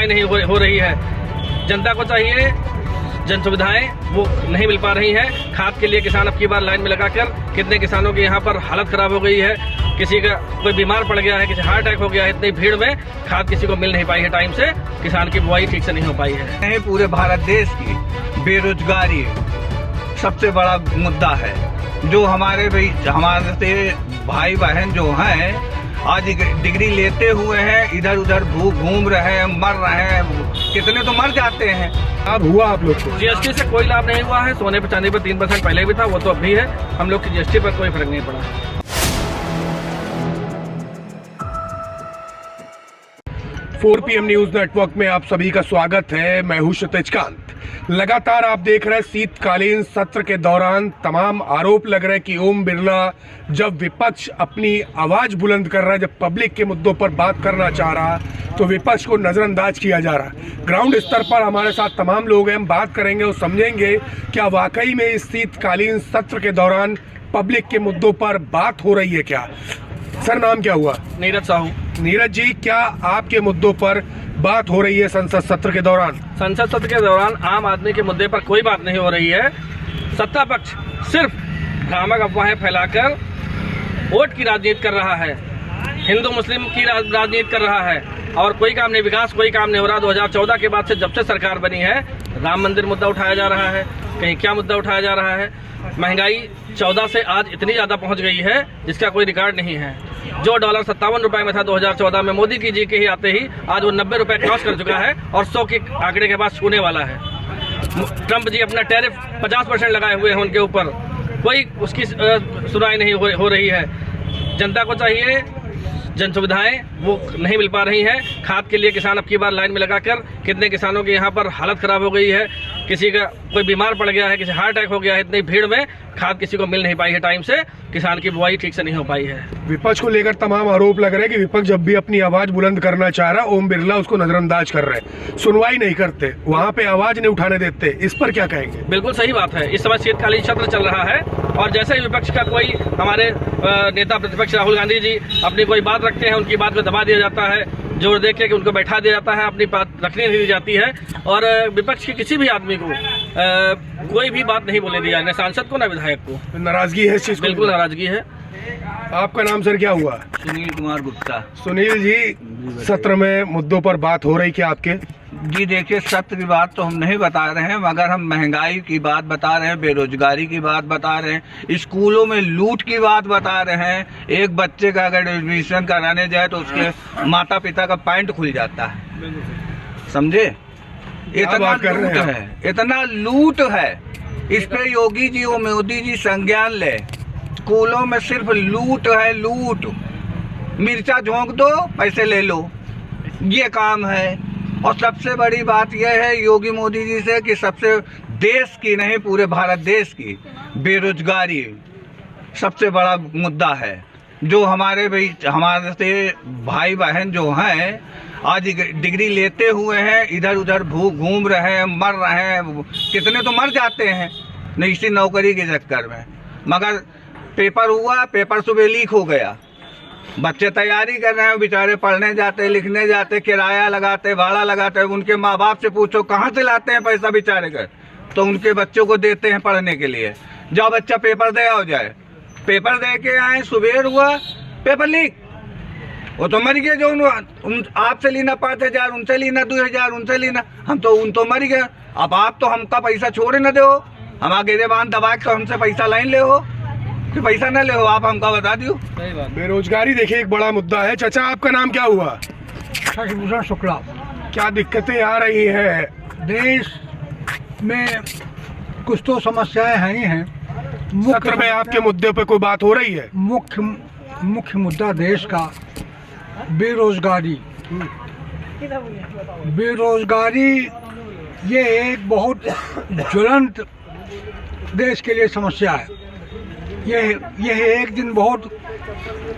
सुनवाई नहीं हो रही है। जनता को चाहिए, जन सुविधाएं वो नहीं मिल पा रही हैं। खाद के लिए किसान अब की बार लाइन में लगाकर, कितने किसानों की यहाँ पर हालत खराब हो गई है, किसी का कोई बीमार पड़ गया है, किसी हार्ट अटैक हो गया है। इतनी भीड़ में खाद किसी को मिल नहीं पाई है टाइम से, किसान की बुआई ठीक से नहीं हो पाई है। पूरे भारत देश की बेरोजगारी सबसे बड़ा मुद्दा है। जो हमारे भाई बहन जो हैं आज डिग्री लेते हुए हैं, इधर उधर घूम रहे हैं, मर रहे हैं, कितने तो मर जाते हैं। अब हुआ आप लोग को जीएसटी से कोई लाभ नहीं हुआ है। सोने पर चांदी पर 3% पहले भी था, वो तो अब भी है। हम लोग की जीएसटी पर कोई फर्क नहीं पड़ा है। 4 PM न्यूज नेटवर्क में आप सभी का स्वागत है। मैं हूं क्षितिज कांत। लगातार आप देख रहे हैं शीतकालीन सत्र के दौरान तमाम आरोप लग रहे हैं कि ओम बिरला जब विपक्ष अपनी आवाज बुलंद कर रहा है, जब पब्लिक के मुद्दों पर बात करना चाह रहा, तो विपक्ष को नजरअंदाज किया जा रहा। ग्राउंड स्तर पर हमारे साथ तमाम लोग हैं, हम बात करेंगे और समझेंगे क्या वाकई में इस शीतकालीन सत्र के दौरान पब्लिक के मुद्दों पर बात हो रही है क्या। सर, नाम क्या हुआ? नीरज साहू। नीरज जी, क्या आपके मुद्दों पर बात हो रही है संसद सत्र के दौरान? संसद सत्र के दौरान आम आदमी के मुद्दे पर कोई बात नहीं हो रही है। सत्ता पक्ष सिर्फ भ्रामक अफवाहें फैलाकर वोट की राजनीति कर रहा है, हिंदू मुस्लिम की राजनीति कर रहा है, और कोई काम नहीं, विकास कोई काम नहीं हो रहा। 2014 के बाद से जब से सरकार बनी है, राम मंदिर मुद्दा उठाया जा रहा है, कहीं क्या मुद्दा उठाया जा रहा है। महंगाई 14 से आज इतनी ज़्यादा पहुंच गई है जिसका कोई रिकॉर्ड नहीं है। जो डॉलर 57 रुपए में था 2014 में, मोदी जी के ही आते ही आज वो 90 रुपए क्रॉस कर चुका है और 100 के आंकड़े के बाद छूने वाला है। ट्रंप जी अपना टैरिफ 50% लगाए हुए हैं उनके ऊपर, कोई उसकी सुनवाई नहीं हो रही है। जनता को चाहिए, जन सुविधाएं वो नहीं मिल पा रही हैं। खाद के लिए किसान अब की बार लाइन में लगाकर, कितने किसानों की यहाँ पर हालत खराब हो गई है, किसी का कोई बीमार पड़ गया है, किसी हार्ट अटैक हो गया है। इतनी भीड़ में खाद किसी को मिल नहीं पाई है टाइम से, किसान की बुआई ठीक से नहीं हो पाई है। विपक्ष को लेकर तमाम आरोप लग रहे हैं कि विपक्ष जब भी अपनी आवाज बुलंद करना चाह रहा, ओम बिरला उसको नजरअंदाज कर रहे हैं, सुनवाई नहीं करते, वहाँ पे आवाज नहीं उठाने देते। इस पर क्या कहेंगे? बिल्कुल सही बात है। इस समय शीतकालीन सत्र चल रहा है और जैसे ही विपक्ष का कोई, हमारे नेता प्रतिपक्ष राहुल गांधी जी अपनी कोई बात रखते हैं, उनकी बात को दबा दिया जाता है, जोर दे के उनको बैठा दिया जाता है, अपनी बात रखने नहीं दी जाती है। और विपक्ष के किसी भी आदमी को कोई भी बात नहीं बोलने दी जाए, न सांसद को न विधायक को। नाराजगी है इस चीज? बिल्कुल नाराजगी है। आपका नाम सर क्या हुआ? सुनील कुमार गुप्ता। सुनील जी, सत्र में मुद्दों पर बात हो रही क्या आपके? जी देखिए, सत्र की बात तो हम नहीं बता रहे हैं, मगर हम महंगाई की बात बता रहे हैं, बेरोजगारी की बात बता रहे हैं, स्कूलों में लूट की बात बता रहे हैं। एक बच्चे का अगर एडमिशन कराने जाए तो उसके माता पिता का पैंट खुल जाता है, समझे? इतना लूट है, इतना लूट है। इस पे योगी जी और मोदी जी संज्ञान ले। स्कूलों में सिर्फ लूट है, लूट। मिर्चा झोंक दो, पैसे ले लो, ये काम है। और सबसे बड़ी बात यह है योगी मोदी जी से कि सबसे देश की नहीं, पूरे भारत देश की बेरोजगारी सबसे बड़ा मुद्दा है। जो हमारे भाई बहन जो हैं आज डिग्री लेते हुए हैं, इधर उधर घूम रहे हैं, मर रहे हैं, कितने तो मर जाते हैं इसी नौकरी के चक्कर में। मगर पेपर हुआ, पेपर सुबह लीक हो गया, बच्चे तैयारी कर रहे हैं, बेचारे पढ़ने जाते, लिखने जाते, किराया लगाते, भाड़ा लगाते। उनके माँ बाप से पूछो कहाँ से लाते हैं पैसा बेचारे कर, तो उनके बच्चों को देते हैं पढ़ने के लिए। जब बच्चा पेपर दे हो जाए, पेपर दे के आए, सुबह हुआ पेपर लीक, वो तो मर गए। जो आपसे लेना 5,000, उनसे लेना 2,000, उनसे लेना, हम तो उन तो मर गए। अब आप तो हमका पैसा छोड़े न दो, हम आगे जबान दबा के हमसे पैसा लाइन ले हो कि पैसा न ले हो, आप हमका बता दियो। बेरोजगारी देखिए एक बड़ा मुद्दा है। चाचा, आपका नाम क्या हुआ? शशिभूषण शुक्ला। क्या दिक्कतें आ रही है देश में? कुछ तो समस्याएं हैं ही हैं। सत्र में आपके मुद्दे पे कोई बात हो रही है? मुख्य मुद्दा देश का बेरोजगारी। बेरोजगारी ये एक बहुत ज्वलंत देश के लिए समस्या है। यह एक दिन बहुत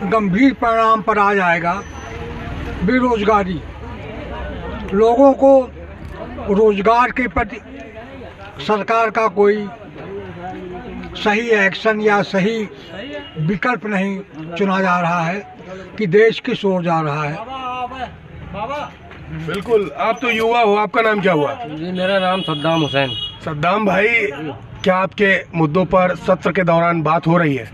गंभीर परिणाम पर आ जाएगा। बेरोजगारी, लोगों को रोजगार के प्रति सरकार का कोई सही एक्शन या सही विकल्प नहीं चुना जा रहा है कि देश किस ओर जा रहा है। बिल्कुल, आप तो युवा हो, आपका नाम क्या हुआ? जी मेरा नाम सद्दाम हुसैन। सद्दाम भाई, क्या आपके मुद्दों पर सत्र के दौरान बात हो रही है?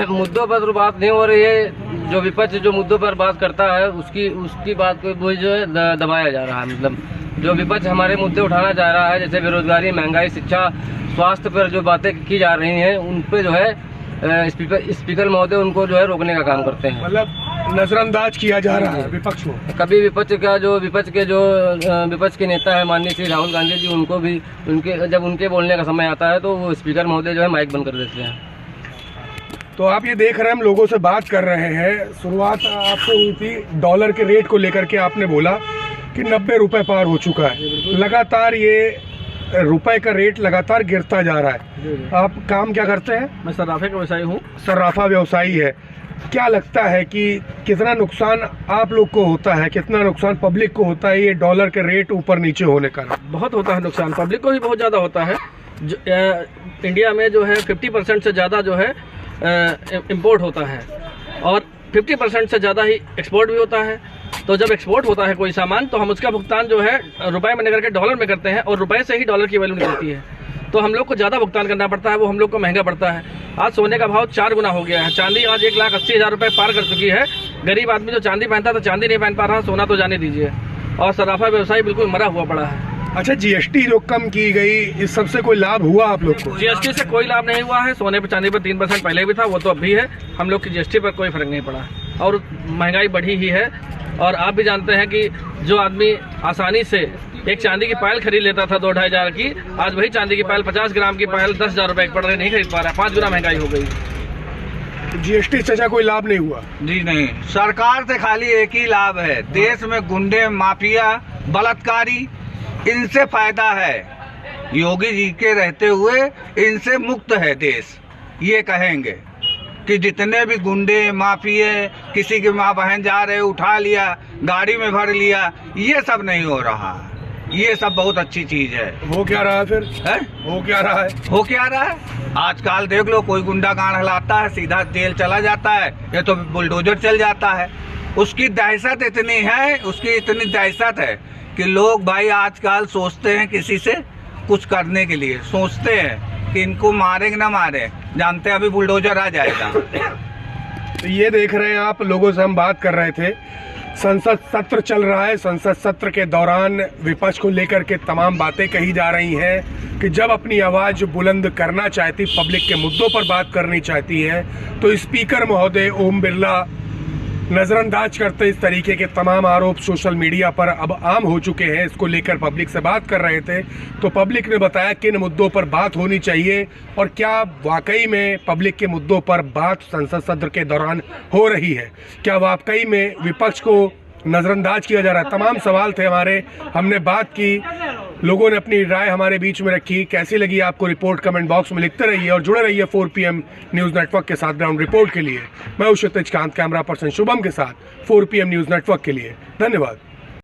मुद्दों पर तो बात नहीं हो रही है। जो विपक्ष जो मुद्दों पर बात करता है उसकी बात को वो जो है दबाया जा रहा है। मतलब जो विपक्ष हमारे मुद्दे उठाना चाह रहा है, जैसे बेरोजगारी, महंगाई, शिक्षा, स्वास्थ्य पर जो बातें की जा रही हैं, उन पे जो है स्पीकर महोदय उनको जो है रोकने का काम करते हैं। मतलब नजरअंदाज किया जा रहा है विपक्ष को। कभी विपक्ष के नेता है माननीय श्री राहुल गांधी जी, उनको भी जब उनके बोलने का समय आता है तो वो स्पीकर महोदय जो है माइक बंद कर देते हैं। तो आप ये देख रहे हैं, हम लोगों से बात कर रहे हैं। शुरुआत आपसे हुई थी डॉलर के रेट को लेकर के, आपने बोला कि 90 रुपए पार हो चुका है। लगातार ये रुपए का रेट लगातार गिरता जा रहा है। आप काम क्या करते हैं? मैं सर्राफे का व्यवसायी हूँ। सर्राफा व्यवसायी है। क्या लगता है कि कितना नुकसान आप लोग को होता है, कितना नुकसान पब्लिक को होता है ये डॉलर के रेट ऊपर नीचे होने का? बहुत होता है नुकसान, पब्लिक को भी बहुत ज़्यादा होता है। इंडिया में जो है 50% से ज़्यादा जो है इम्पोर्ट होता है और 50% से ज़्यादा ही एक्सपोर्ट भी होता है। तो जब एक्सपोर्ट होता है कोई सामान तो हम उसका भुगतान जो है रुपए में करके डॉलर में करते हैं और रुपए से ही डॉलर की वैल्यू निकलती है। तो हम लोग को ज़्यादा भुगतान करना पड़ता है, वो हम लोग को महंगा पड़ता है। आज सोने का भाव 4 गुना हो गया है। चांदी आज 1,80,000 रुपये पार कर चुकी है। गरीब आदमी जो चांदी पहनता था चांदी नहीं पहन पा रहा, सोना तो जाने दीजिए। और सराफा व्यवसाय बिल्कुल मरा हुआ पड़ा है। अच्छा, जीएसटी जो कम की गई, इस सबसे कोई लाभ हुआ आप लोग को? जीएसटी से कोई लाभ नहीं हुआ है। सोने पर चांदी पर 3% पहले भी था, वो तो अब भी है। हम लोग की जीएसटी पर कोई फर्क नहीं पड़ा और महंगाई बढ़ी ही है। और आप भी जानते हैं कि जो आदमी आसानी से एक चांदी की पायल खरीद लेता था 2-2.5 हज़ार की, आज वही चांदी की पायल 50 ग्राम की पायल 10,000 रुपए पड़ रही, नहीं खरीद पा रहा है। 5 गुना महंगाई हो गई। जीएसटी से अच्छा कोई लाभ नहीं हुआ? जी नहीं, सरकार से खाली एक ही लाभ है, देश में गुंडे, माफिया, बलात्कारी, इनसे फायदा है। योगी जी के रहते हुए इनसे मुक्त है देश। ये कहेंगे कि जितने भी गुंडे, माफिए, किसी की माँ बहन जा रहे उठा लिया, गाड़ी में भर लिया, ये सब नहीं हो रहा। ये सब बहुत अच्छी चीज है। हो क्या रहा है फिर? है? हो क्या रहा है? हो क्या रहा है? आजकल देख लो, कोई गुंडा गांड हिलाता है सीधा जेल चला जाता है, ये तो बुलडोजर चल जाता है। उसकी दहशत इतनी है, उसकी इतनी दहशत है कि लोग भाई आजकल सोचते हैं किसी से कुछ करने के लिए, सोचते हैं कि इनको मारे कि ना मारे, जानते हैं अभी बुलडोजर आ जाएगा। तो ये देख रहे हैं आप, लोगों से हम बात कर रहे थे। संसद सत्र चल रहा है। संसद सत्र के दौरान विपक्ष को लेकर के तमाम बातें कही जा रही हैं कि जब अपनी आवाज़ बुलंद करना चाहती, पब्लिक के मुद्दों पर बात करनी चाहती है, तो स्पीकर महोदय ओम बिरला नज़रअंदाज करते इस तरीके के तमाम आरोप सोशल मीडिया पर अब आम हो चुके हैं। इसको लेकर पब्लिक से बात कर रहे थे तो पब्लिक ने बताया किन मुद्दों पर बात होनी चाहिए और क्या वाकई में पब्लिक के मुद्दों पर बात संसद सत्र के दौरान हो रही है, क्या वाकई में विपक्ष को नज़रअंदाज किया जा रहा है। तमाम सवाल थे हमारे, हमने बात की, लोगों ने अपनी राय हमारे बीच में रखी। कैसी लगी आपको रिपोर्ट कमेंट बॉक्स में लिखते रहिए और जुड़े रहिए 4 PM न्यूज़ नेटवर्क के साथ ग्राउंड रिपोर्ट के लिए। मैं हूं क्षितिज कांत, कैमरा पर्सन शुभम के साथ 4 PM न्यूज़ नेटवर्क के लिए। धन्यवाद।